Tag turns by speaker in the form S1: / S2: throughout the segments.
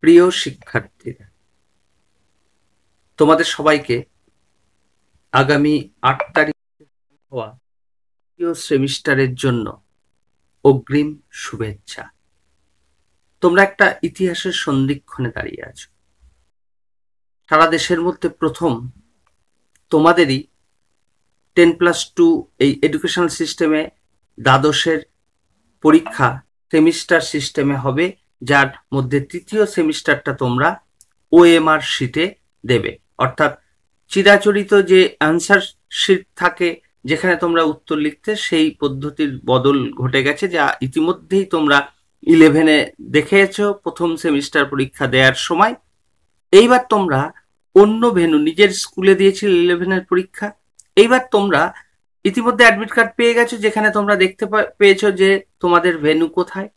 S1: প্রিয় শিক্ষার্থীরা, তোমাদের সবাইকে আগামী ৮ তারিখে হওয়া তৃতীয় সেমিস্টারের জন্য অগ্রিম শুভেচ্ছা। তোমরা একটা ইতিহাসের সন্ধিক্ষণে দাঁড়িয়ে আছো। সারা দেশের মধ্যে প্রথম তোমাদেরই 10+2 এই এডুকেশনাল সিস্টেমে দ্বাদশের পরীক্ষা সেমিস্টার সিস্টেমে হবে, যার মধ্যে তৃতীয় সেমিস্টারটা তোমরা ওএমআর শিটে দেবে। অর্থাৎ চিরাচরিত যে অ্যান্সার শিট থাকে যেখানে তোমরা উত্তর লিখতে, সেই পদ্ধতির বদল ঘটে গেছে, যা ইতিমধ্যেই তোমরা 11-এ দেখেছো প্রথম সেমিস্টার পরীক্ষা দেওয়ার সময়। এইবার তোমরা অন্য ভেন্যু, নিজের স্কুলে দিয়েছিলে 11-এর পরীক্ষা, এইবার তোমরা ইতিমধ্যে অ্যাডমিট কার্ড পেয়ে গেছো, যেখানে তোমরা দেখতে পেয়েছো যে তোমাদের ভেন্যু কোথায়।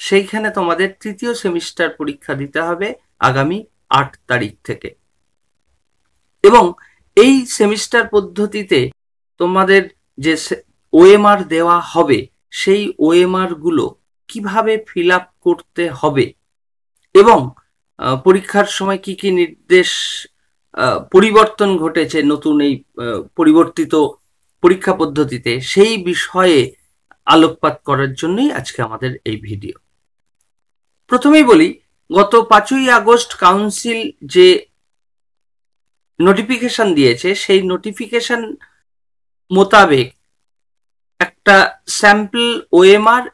S1: সেইখানে তোমাদের তৃতীয় সেমিস্টার পরীক্ষা দিতে হবে আগামী ৮ তারিখ থেকে। এবং এই সেমিস্টার পদ্ধতিতে তোমাদের যে ওএমআর দেওয়া হবে, সেই ওএমআর গুলো কিভাবে ফিল আপ করতে হবে এবং পরীক্ষার সময় কি কি নির্দেশ পরিবর্তন ঘটেছে নতুন এই পরিবর্তিত পরীক্ষা পদ্ধতিতে, সেই বিষয়ে আলোকপাত করার জন্যই আজকে আমাদের এই ভিডিও। প্রথমেই বলি, গত 5ই আগস্ট কাউন্সিল যে নোটিফিকেশন দিয়েছে, সেই নোটিফিকেশন মোতাবেক একটা স্যাম্পল ওএমআর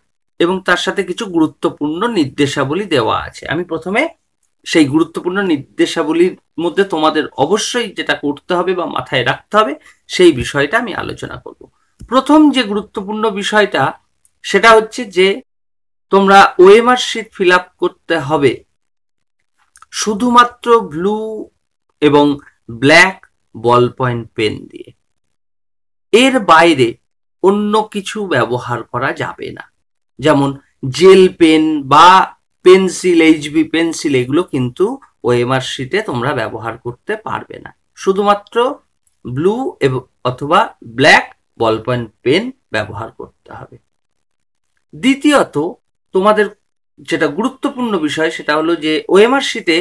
S1: এবং তার সাথে কিছু গুরুত্বপূর্ণ নির্দেশাবলী দেওয়া আছে। আমি প্রথমে সেই গুরুত্বপূর্ণ নির্দেশাবলীর মধ্যে তোমাদের অবশ্যই যেটা করতে হবে বা মাথায় রাখতে হবে, সেই বিষয়টা আমি আলোচনা করব। প্রথম যে গুরুত্বপূর্ণ বিষয়টা, সেটা হচ্ছে যে তোমরা ওএমআর শিট ফিল আপ করতে হবে শুধুমাত্র ব্লু এবং ব্ল্যাক বল পয়েন্ট পেন দিয়ে। এর বাইরে অন্য কিছু ব্যবহার করা যাবে না, যেমন জেল পেন বা পেন্সিল, এইচবি পেন্সিল, এগুলো কিন্তু ওএমআর শিটে তোমরা ব্যবহার করতে পারবে না। শুধুমাত্র ব্লু অথবা ব্ল্যাক বল পয়েন্ট পেন ব্যবহার করতে হবে। দ্বিতীয়ত, তোমাদের যেটা গুরুত্বপূর্ণ বিষয় সেটা হলো যে ওএমআর শিটে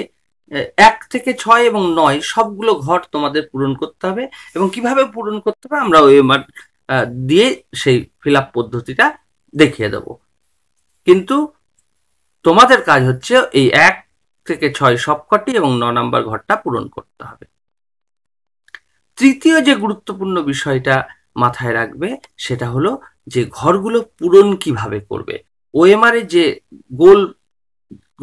S1: 1 থেকে 6 এবং 9 সবগুলো ঘর তোমাদের পূরণ করতে হবে। এবং কিভাবে পূরণ করতে হবে আমরা ওএমআর দিয়ে সেই ফিল আপ পদ্ধতিটা দেখিয়ে দেব। কিন্তু তোমাদের কাজ হচ্ছে এই 1 থেকে 6 সবকটি এবং 9 নাম্বার ঘরটা পূরণ করতে হবে। তৃতীয় যে গুরুত্বপূর্ণ বিষয়টা মাথায় রাখবে, সেটা হলো যে ঘরগুলো পূরণ কিভাবে করবে। ওএমআর এ যে গোল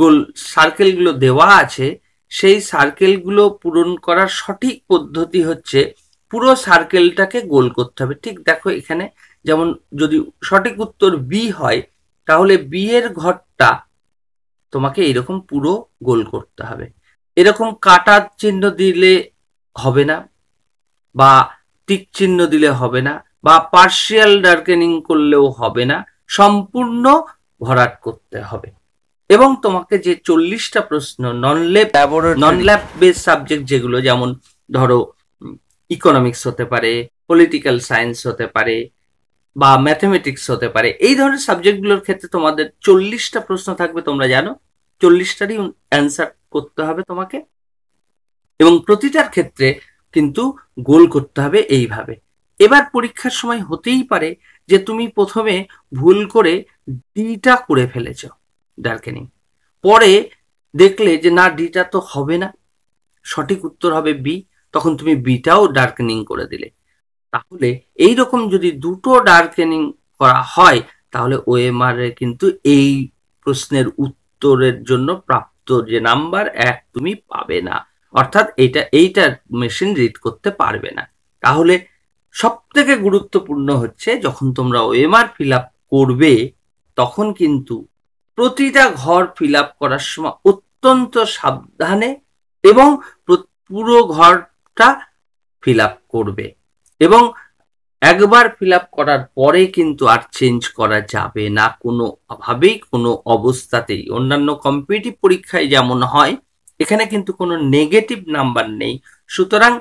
S1: গোল সার্কেলগুলো দেওয়া আছে, সেই সার্কেলগুলো পূরণ করার সঠিক পদ্ধতি হচ্ছে পুরো সার্কেলটাকে গোল করতে হবে। ঠিক দেখো এখানে, যেমন যদি সঠিক উত্তর বি হয়, তাহলে বি এর ঘরটা তোমাকে এইরকম পুরো গোল করতে হবে। এরকম কাটার চিহ্ন দিলে হবে না, বা টিক চিহ্ন দিলে হবে না, বা পার্শিয়াল ডার্কেনিং করলেও হবে না, সম্পূর্ণ ভরাট করতে হবে। এবং তোমাকে যে 40টা প্রশ্ন নন ল্যাব বেস সাবজেক্ট, যেগুলো যেমন ধরো ইকোনমিক্স হতে পারে, পলিটিক্যাল সায়েন্স হতে পারে, বা ম্যাথমেটিক্স হতে পারে, এই ধরনের সাবজেক্টগুলোর ক্ষেত্রে তোমাদের 40টা প্রশ্ন থাকবে। তোমরা জানো 40টারই অ্যান্সার করতে হবে তোমাকে, এবং প্রতিটার ক্ষেত্রে কিন্তু গোল করতে হবে এইভাবে। এবার পরীক্ষার সময় হতেই পারে যে তুমি প্রথমে ভুল করে ডিটা করে ফেলেছ ডার্কেনিং, পরে দেখলে যে না, ডিটা তো হবে না, সঠিক উত্তর হবে বি, তখন তুমি বিটাও ডার্কেনিং করে দিলে। তাহলে এইরকম যদি দুটো ডার্কেনিং করা হয়, তাহলে ওএমআর এ কিন্তু এই প্রশ্নের উত্তরের জন্য প্রাপ্ত যে নাম্বার 1 তুমি পাবে না, অর্থাৎ এইটা মেশিন রিড করতে পারবে না। তাহলে সব থেকে গুরুত্বপূর্ণ হচ্ছে, যখন তোমরা ওএমআর ফিল আপ করবে, তখন কিন্তু প্রতিটা ঘর ফিল আপ করার সময় অত্যন্ত সাবধানে এবং পুরো ঘরটা ফিল আপ করবে। এবং একবার ফিল আপ করার পরে কিন্তু আর চেঞ্জ করা যাবে না কোনোভাবেই, কোনো অবস্থাতেই। অন্যান্য কম্পিটিটিভ পরীক্ষায় যেমন হয়, এখানে কিন্তু কোনো নেগেটিভ নাম্বার নেই। সুতরাং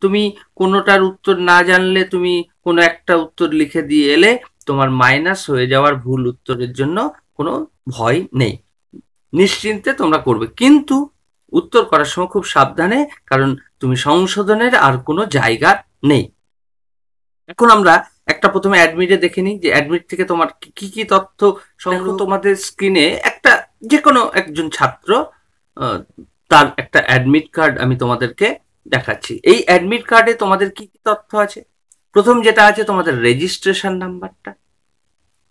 S1: তুমি কোনোটার উত্তর না জানলে তুমি কোনো একটা উত্তর লিখে দিয়ে এলে, তোমার মাইনাস হয়ে যাওয়ার ভুল উত্তরের জন্য কোনো ভয় নেই। নিশ্চিন্তে তোমরা করবে, কিন্তু উত্তর করার সময় খুব সাবধানে, কারণ তুমি সংশোধনের আর কোনো জায়গা নেই। এখন আমরা একটা প্রথমে অ্যাডমিটে দেখে নিই যে অ্যাডমিট থেকে তোমার কি কি তথ্য সংগ্রহ। তোমাদের স্ক্রিনে একটা যে কোনো একজন ছাত্র তার একটা অ্যাডমিট কার্ড আমি তোমাদেরকে দেখাচ্ছি। এই অ্যাডমিট কার্ডে তোমাদের কি কি তথ্য আছে? প্রথম যেটা আছে তোমাদের রেজিস্ট্রেশন নাম্বারটা,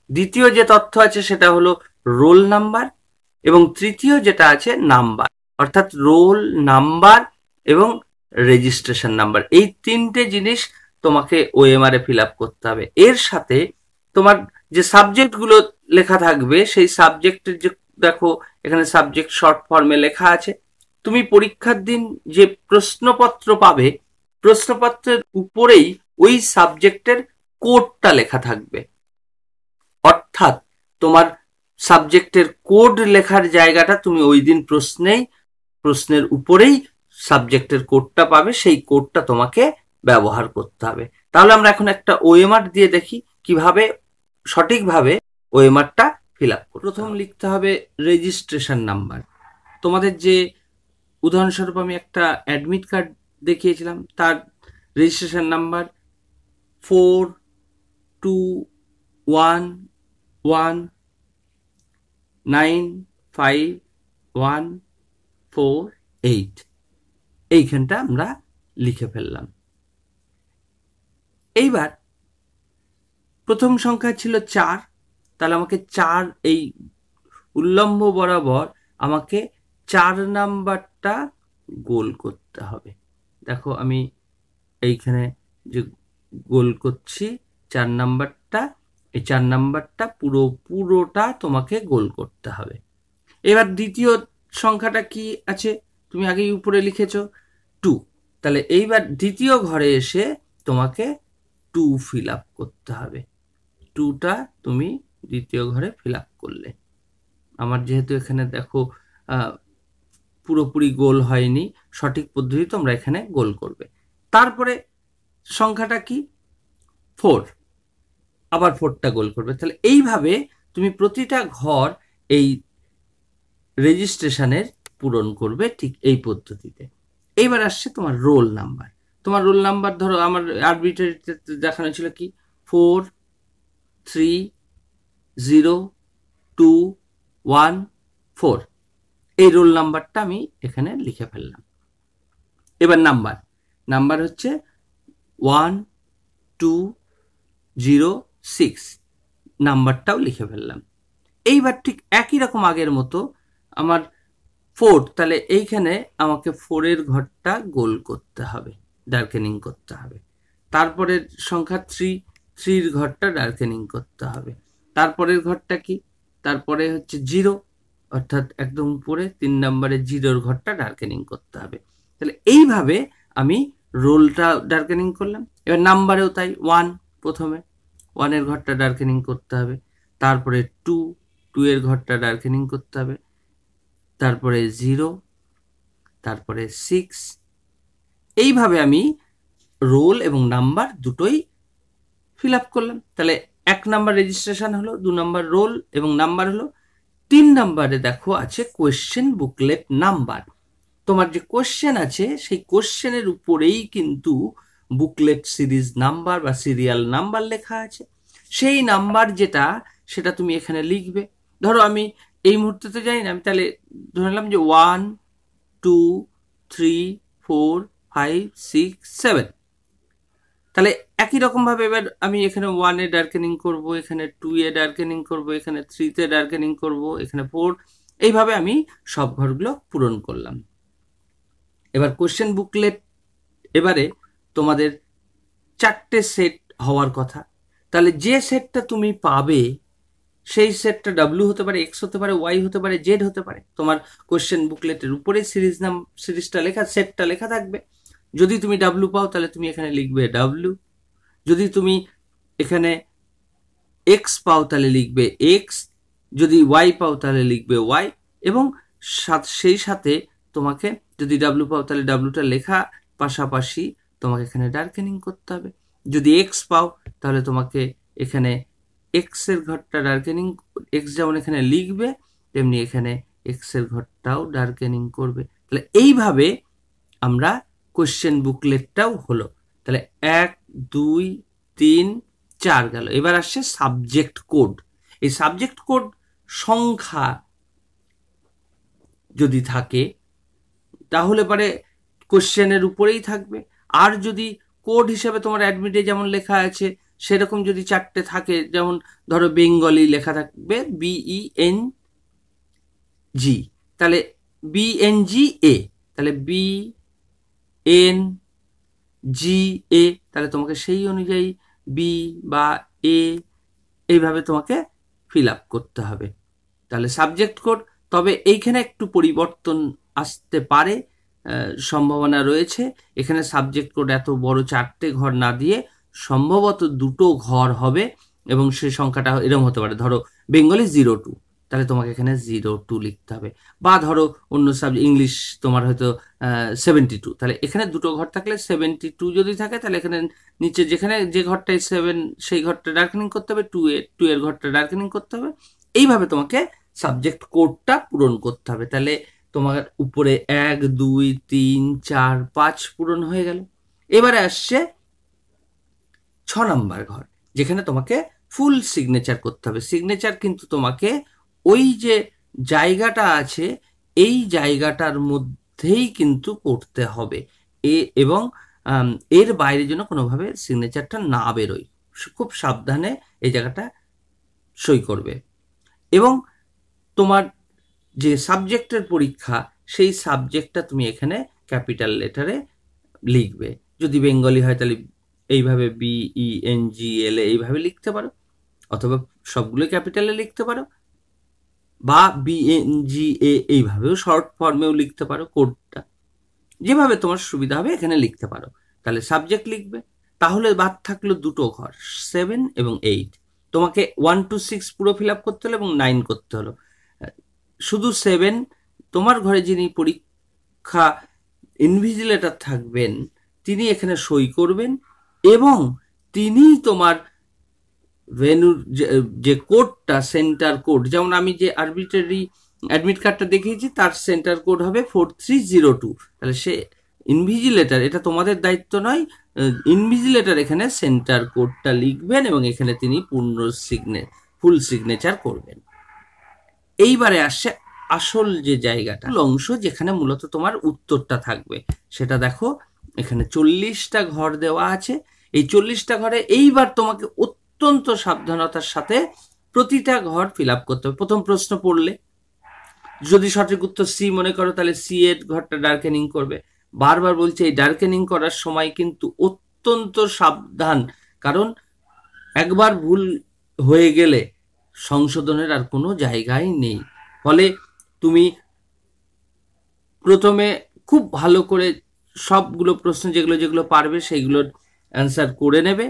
S1: দ্বিতীয় যে তথ্য আছে সেটা হলো রোল নাম্বার, এবং তৃতীয় যেটা আছে নাম্বার, অর্থাৎ রোল নাম্বার এবং রেজিস্ট্রেশন নাম্বার। এই তিনটে জিনিস তোমাকে ওএমআর এ ফিল আপ করতে হবে। এর সাথে তোমার যে সাবজেক্টগুলো লেখা থাকবে সেই সাবজেক্টের যে দেখো এখানে সাবজেক্ট শর্ট ফর্মে লেখা আছে। তুমি পরীক্ষার দিন যে প্রশ্নপত্র পাবে, প্রশ্নপত্রের উপরেই ওই সাবজেক্টের কোডটা লেখা থাকবে, অর্থাৎ তোমার সাবজেক্টের কোড লেখার জায়গাটা তুমি ওই দিন প্রশ্নের উপরেই সাবজেক্টের কোডটা পাবে, সেই কোডটা তোমাকে ব্যবহার করতে হবে। তাহলে আমরা এখন একটা ওএমআর দিয়ে দেখি কিভাবে সঠিকভাবে ওএমআরটা ফিল আপ করব। প্রথম লিখতে হবে রেজিস্ট্রেশন নাম্বার। তোমাদের যে উদাহরণস্বরূপ আমি একটা অ্যাডমিট কার্ড দেখিয়েছিলাম, তার রেজিস্ট্রেশন নাম্বার 4211951448, এইখানটা আমরা লিখে ফেললাম। এইবার প্রথম সংখ্যা ছিল 4, তাহলে আমাকে 4 এই উল্লম্ব বরাবর আমাকে 4 নাম্বারটা গোল করতে হবে। দেখো আমি এইখানে যে গোল করছি 4 নাম্বারটা, এই 4 নাম্বারটা পুরোটা তোমাকে গোল করতে হবে। এবার দ্বিতীয় সংখ্যাটা কি আছে? তুমি আগেই উপরে লিখেছো 2, তাহলে এইবার দ্বিতীয় ঘরে এসে তোমাকে 2 ফিল আপ করতে হবে। 2টা তুমি দ্বিতীয় ঘরে ফিল আপ করলে। আমার যেহেতু এখানে দেখো পুরোপুরি গোল হয়নি, সঠিক পদ্ধতি তোমরা এখানে গোল করবে। তারপরে সংখ্যাটা কি? 4, আবার 4টা গোল করবে। তাহলে এইভাবে তুমি প্রতিটা ঘর এই রেজিস্ট্রেশনের পূরণ করবে ঠিক এই পদ্ধতিতে। এইবার আসছে তোমার রোল নাম্বার। তোমার রোল নাম্বার ধরো আমার আরবিট্রারিতে দেখানো ছিল কি 430214, এই রোল নাম্বারটা আমি এখানে লিখে ফেললাম। এবার নাম্বার হচ্ছে 1206, নাম্বারটাও লিখে ফেললাম। এইবার ঠিক একই রকম আগের মতো আমার 4, তাহলে এইখানে আমাকে 4-এর ঘরটা গোল করতে হবে, ডার্কেনিং করতে হবে। তারপরে সংখ্যা 3-এর ঘরটা ডার্কেনিং করতে হবে। তারপরের ঘরটা কি? তারপরে হচ্ছে 0, অর্থাৎ একদম উপরে 3 নম্বরের 0-এর ঘরটা ডার্কেনিং করতে হবে। তাহলে এইভাবে আমি রোলটা ডার্কেনিং করলাম। এবার নাম্বারেও তাই 1, প্রথমে 1-এর ঘরটা ডার্কেনিং করতে হবে, তারপরে 2-এর ঘরটা ডার্কেনিং করতে হবে, তারপরে 0, তারপরে 6। এইভাবে আমি রোল এবং নাম্বার দুটোই ফিল আপ করলাম। তাহলে 1 নাম্বার রেজিস্ট্রেশন হলো, 2 নাম্বার রোল এবং নাম্বার হলো। 3 নাম্বারে দেখো আছে কোয়েশ্চেন বুকলেট নাম্বার। তোমার যে কোয়েশ্চেন আছে সেই কোয়েশ্চেনের উপরেই কিন্তু বুকলেট সিরিজ নাম্বার বা সিরিয়াল নাম্বার লেখা আছে। সেই নাম্বার যেটা সেটা তুমি এখানে লিখবে। ধরো আমি এই মুহূর্তে তো জানি না, আমি তাহলে ধরে নিলাম যে 1 2 3 4 5 6 7। তাহলে একই রকম ভাবে এবার আমি এখানে 1-এ ডার্কেনিং করব, এখানে 2-এ ডার্কেনিং করব, এখানে 3-তে ডার্কেনিং করব, এখানে 4, এইভাবে আমি সব ঘরগুলো পূরণ করলাম। এবার কোশ্চেন বুকলেট, এবারে তোমাদের 4টে সেট হওয়ার কথা। তাহলে যে সেটটা তুমি পাবে সেই সেটটা W হতে পারে, X হতে পারে, Y হতে পারে, Z হতে পারে। তোমার কোশ্চেন বুকলেটের উপরে সিরিজটা লেখা, সেটটা লেখা থাকবে। যদি তুমি W পাও তাহলে তুমি এখানে লিখবে W, যদি তুমি এখানে X পাও তাহলে লিখবে X, যদি Y পাও তাহলে লিখবে Y, এবং সেই সাথে তোমাকে যদি W পাও তাহলে Wটা লেখা পাশাপাশি তোমাকে এখানে ডার্কেনিং করতে হবে। যদি X পাও তাহলে তোমাকে এখানে X এর ঘরটা ডার্কেনিং, X যেমন এখানে লিখবে তেমনি এখানে এক্স এর ঘরটাও ডার্কেনিং করবে। তাহলে এইভাবে আমরা কোশ্চেন বুকলেটটাও হলো। তাহলে 1 2 3 4 গেল। এবার আসছে সাবজেক্ট কোড। এই সাবজেক্ট কোড সংখ্যা যদি থাকে তাহলে পরে কোশ্চেনের উপরেই থাকবে। আর যদি কোড হিসেবে তোমার অ্যাডমিটে যেমন লেখা আছে সেরকম যদি 4টে থাকে, যেমন ধরো বেঙ্গলি লেখা থাকবে BENG, তাহলে BNGA, তাহলে BNGA, তাহলে তোমাকে সেই অনুযায়ী বি বা এ এইভাবে তোমাকে ফিল আপ করতে হবে। তাহলে সাবজেক্ট কোড। তবে এইখানে একটু পরিবর্তন আসতে পারে, সম্ভাবনা রয়েছে। এখানে সাবজেক্ট কোড এত বড় 4টে ঘর না দিয়ে সম্ভবত 2টো ঘর হবে, এবং সেই সংখ্যাটা এরকম হতে পারে, ধরো বেঙ্গলি 02, তাহলে তোমাকে এখানে 02 লিখতে হবে। বা ধরো অন্য সাবজেক্ট ইংলিশ তোমার হয়তো 72, তাহলে এখানে 2টো ঘর থাকলে 72 যদি থাকে তাহলে এখানে নিচে যেখানে যে ঘরটায় 7 সেই ঘরটা ডার্কেনিং করতে হবে, 2 এর ঘরটা ডার্কেনিং করতে হবে। এইভাবে তোমাকে সাবজেক্ট কোডটা পূরণ করতে হবে। তাহলে তোমার উপরে 1 2 3 4 5 পূরণ হয়ে গেল। এবারে আসছে 6 নাম্বার ঘর, যেখানে তোমাকে ফুল সিগনেচার করতে হবে। সিগনেচার কিন্তু তোমাকে ওই যে জায়গাটা আছে এই জায়গাটার মধ্যেই কিন্তু করতে হবে, এবং এর বাইরে যেন কোনোভাবে সিগনেচারটা না বেরোয়। খুব সাবধানে এই জায়গাটা সই করবে। এবং তোমার যে সাবজেক্টের পরীক্ষা সেই সাবজেক্টটা তুমি এখানে ক্যাপিটাল লেটারে লিখবে। যদি বেঙ্গলি হয় তাহলে এইভাবে BENGL এইভাবে লিখতে পারো, অথবা সবগুলো ক্যাপিটালে লিখতে পারো, বা BNGA এইভাবেও শর্ট ফর্মেও লিখতে পারো। কোডটা যেভাবে তোমার সুবিধা হবে এখানে লিখতে পারো। তাহলে সাবজেক্ট লিখবে। তাহলে বাদ থাকলো 2টো ঘর, 7 এবং 8। তোমাকে 1 to 6 পুরো ফিল আপ করতে হলো এবং 9 করতে হলো। শুধু 7 তোমার ঘরে যিনি পরীক্ষা ইনভিজিলেটর থাকবেন তিনি এখানে সই করবেন, এবং তিনি তোমার ভেন্যুর যে কোডটা সেন্টার কোড, যেমন আমি যে আরবিট্রারি অ্যাডমিট কার্ডটা দেখিয়েছি তার সেন্টার কোড হবে 4302। তাহলে সে ইনভিজিলেটর, এটা তোমাদের দায়িত্ব নয়, ইনভিজিলেটর এখানে সেন্টার কোডটা লিখবেন এবং এখানে তিনি ফুল সিগনেচার করবেন। এইবারে আসছে আসল যে জায়গাটা, অংশ যেখানে মূলত তোমার উত্তরটা থাকবে। সেটা দেখো এখানে 40টা ঘর দেওয়া আছে। এই 40টা ঘরে এইবার তোমাকে অত্যন্ত সাবধানতার সাথে প্রতিটা ঘর ফিল আপ করতে হবে। প্রথম প্রশ্ন পড়লে যদি সঠিক উত্তর সি মনে করো তাহলে সি এর ঘরটা ডার্কেনিং করবে। বারবার বলছে এই ডার্কেনিং করার সময় কিন্তু অত্যন্ত সাবধান, কারণ একবার ভুল হয়ে গেলে সংশোধনের আর কোনো জায়গায় নেই। ফলে তুমি প্রথমে খুব ভালো করে সবগুলো প্রশ্ন যেগুলো যেগুলো পারবে সেইগুলোর অ্যান্সার করে নেবে,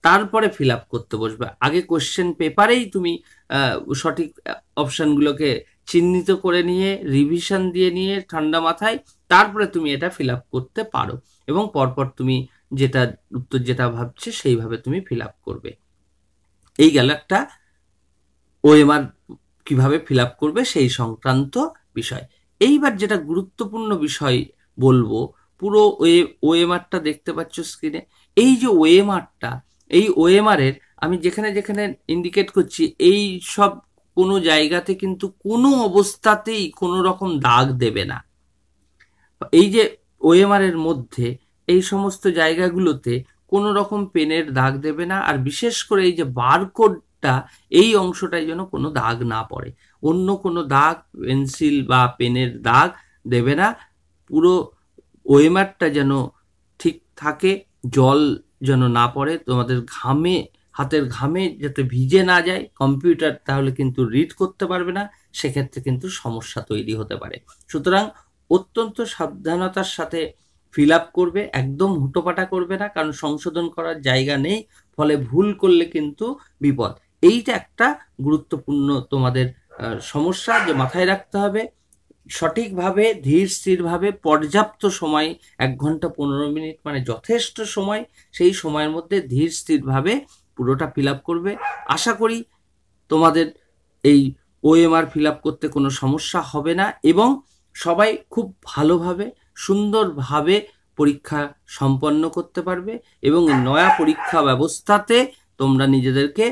S1: তারপরে ফিল আপ করতে বসবে। আগে কোশ্চেন পেপারেই তুমি সঠিক অপশানগুলোকে চিহ্নিত করে নিয়ে রিভিশন দিয়ে নিয়ে ঠান্ডা মাথায় তারপরে তুমি এটা ফিল আপ করতে পারো, এবং পরপর তুমি যেটা উত্তর যেটা ভাবছে সেইভাবে তুমি ফিল আপ করবে। এই গেল একটা ওএমআর কিভাবে ফিল আপ করবে সেই সংক্রান্ত বিষয়। এইবার যেটা গুরুত্বপূর্ণ বিষয় বলবো, পুরো ওএমআরটা দেখতে পাচ্ছ স্ক্রিনে। এই যে ওএমআরটা, এই ওএমআর-এর আমি যেখানে যেখানে ইন্ডিকেট করছি এই সব কোনো জায়গাতে কিন্তু কোনো অবস্থাতেই কোনো রকম দাগ দেবে না। এই যে ওএমআর-এর মধ্যে এই সমস্ত জায়গাগুলোতে কোনো রকম পেনের দাগ দেবে না। আর বিশেষ করে এই যে বারকোডটা এই অংশটায় যেন কোনো দাগ না পড়ে, অন্য কোনো দাগ পেন্সিল বা পেনের দাগ দেবে না। পুরো ওএমআরটা যেন ঠিক থাকে, জল যেন না পড়ে, তোমাদের ঘামে হাতের ঘামে যাতে ভিজে না যায় কম্পিউটার, তাহলে কিন্তু রিড করতে পারবে না, সেক্ষেত্রে কিন্তু সমস্যা তৈরি হতে পারে। সুতরাং অত্যন্ত সাবধানতার সাথে ফিল আপ করবে, একদম হুটোপাটা করবে না, কারণ সংশোধন করার জায়গা নেই, ফলে ভুল করলে কিন্তু বিপদ। এইটা একটা গুরুত্বপূর্ণ তোমাদের সমস্যা যে মাথায় রাখতে হবে। সঠিকভাবে ধীর স্থিরভাবে পর্যাপ্ত সময় 1 ঘন্টা 15 মিনিট মানে যথেষ্ট সময়, সেই সময়ের মধ্যে ধীর স্থিরভাবে পুরোটা ফিল আপ করবে। আশা করি তোমাদের এই ওএমআর ফিল আপ করতে কোনো সমস্যা হবে না এবং সবাই খুব ভালোভাবে সুন্দরভাবে পরীক্ষা সম্পন্ন করতে পারবে এবং নয়া পরীক্ষা ব্যবস্থাতে তোমরা নিজেদেরকে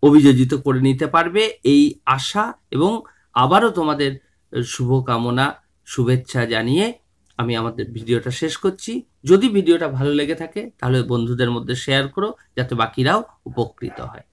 S1: অভিযোজিত করে নিতে পারবে এই আশা এবং আবারও তোমাদের শুভকামনা শুভেচ্ছা জানিয়ে আমি আমাদের ভিডিওটা শেষ করছি। যদি ভিডিওটা ভালো লেগে থাকে তাহলে বন্ধুদের মধ্যে শেয়ার করো যাতে বাকিরাও উপকৃত হয়।